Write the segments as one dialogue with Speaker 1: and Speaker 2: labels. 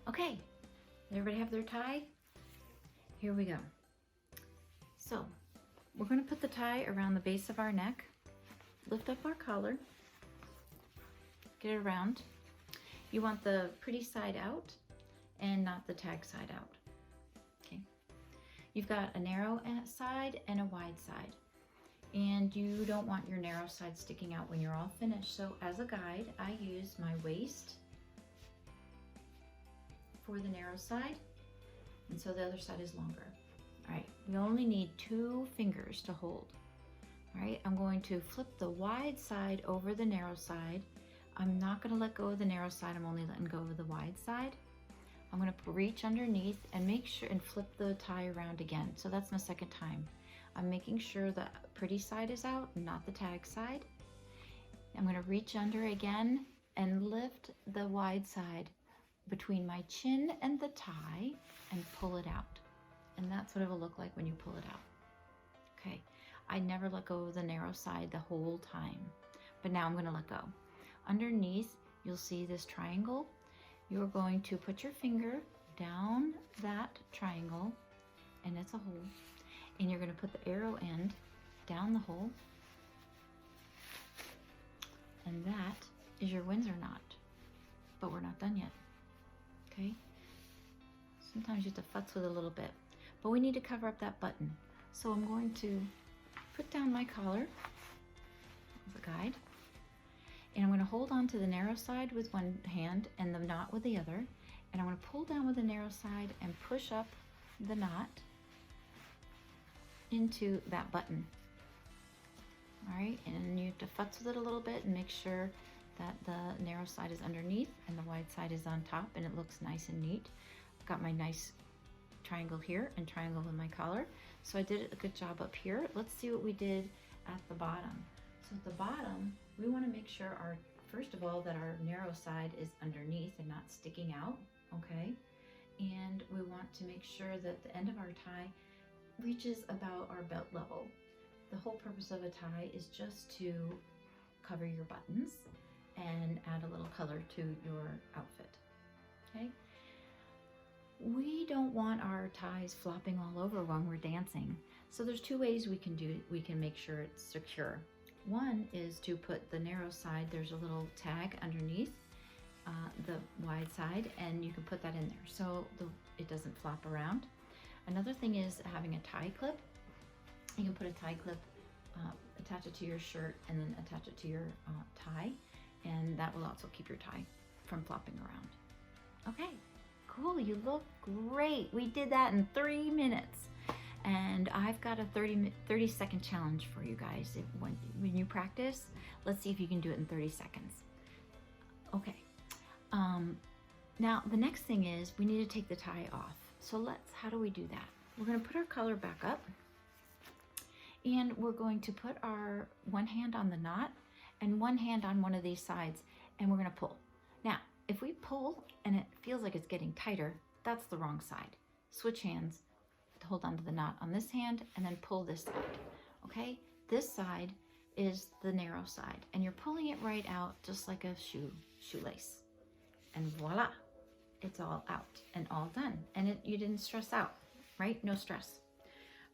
Speaker 1: Okay, everybody have their tie? Here we go. So we're going to put the tie around the base of our neck, lift up our collar, get it around. You want the pretty side out and not the tag side out. Okay. You've got a narrow side and a wide side, and you don't want your narrow side sticking out when you're all finished. So as a guide, I use my waist for the narrow side, and so the other side is longer. All right, we only need 2 fingers to hold. All right, I'm going to flip the wide side over the narrow side. I'm not going to let go of the narrow side, I'm only letting go of the wide side. I'm going to reach underneath and make sure and flip the tie around again. So that's my second time. I'm making sure the pretty side is out, not the tag side. I'm going to reach under again and lift the wide side between my chin and the tie and pull it out. And that's what it will look like when you pull it out. Okay, I never let go of the narrow side the whole time, but now I'm going to let go. Underneath, you'll see this triangle. You're going to put your finger down that triangle, and it's a hole, and you're going to put the arrow end down the hole, and that is your Windsor knot. But we're not done yet. Okay? Sometimes you have to futz with it a little bit, but we need to cover up that button. So I'm going to put down my collar as a guide, and I'm going to hold on to the narrow side with one hand and the knot with the other, and I'm going to pull down with the narrow side and push up the knot into that button. All right, and you have to futz with it a little bit and make sure that the narrow side is underneath and the wide side is on top, and it looks nice and neat. I've got my nice triangle here and triangle with my collar. So I did a good job up here. Let's see what we did at the bottom. So at the bottom, we want to make sure first of all, that our narrow side is underneath and not sticking out, okay? And we want to make sure that the end of our tie reaches about our belt level. The whole purpose of a tie is just to cover your buttons and add a little color to your outfit, okay? We don't want our ties flopping all over when we're dancing. So there's 2 ways we can make sure it's secure. One is to put the narrow side, there's a little tag underneath the wide side, and you can put that in there so it doesn't flop around. Another thing is having a tie clip. You can put a tie clip, attach it to your shirt, and then attach it to your tie, and that will also keep your tie from flopping around. Okay, cool, you look great. We did that in 3 minutes. And I've got a 30-second challenge for you guys. When you practice, let's see if you can do it in 30 seconds. Okay. Now the next thing is we need to take the tie off. So how do we do that? We're going to put our collar back up, and we're going to put our one hand on the knot and one hand on one of these sides, and we're going to pull. Now, if we pull and it feels like it's getting tighter, that's the wrong side. Switch hands. Hold on to the knot on this hand and then pull this side. Okay, this side is the narrow side, and you're pulling it right out just like a shoelace, and voila, it's all out and all done, and you didn't stress out, right? No stress.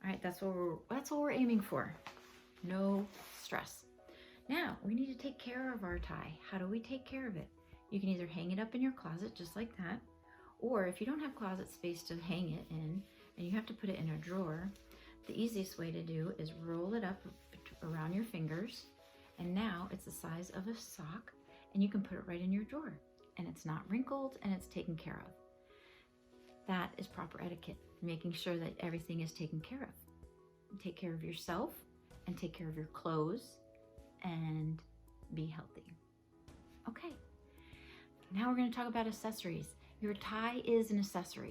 Speaker 1: All right, that's what we're aiming for. No stress. Now we need to take care of our tie. How do we take care of it? You can either hang it up in your closet just like that, or if you don't have closet space to hang it in and you have to put it in a drawer, the easiest way to do is roll it up around your fingers, and now it's the size of a sock, and you can put it right in your drawer, and it's not wrinkled and it's taken care of. That is proper etiquette, making sure that everything is taken care of. Take care of yourself and take care of your clothes and be healthy. Okay, now we're going to talk about accessories. Your tie is an accessory.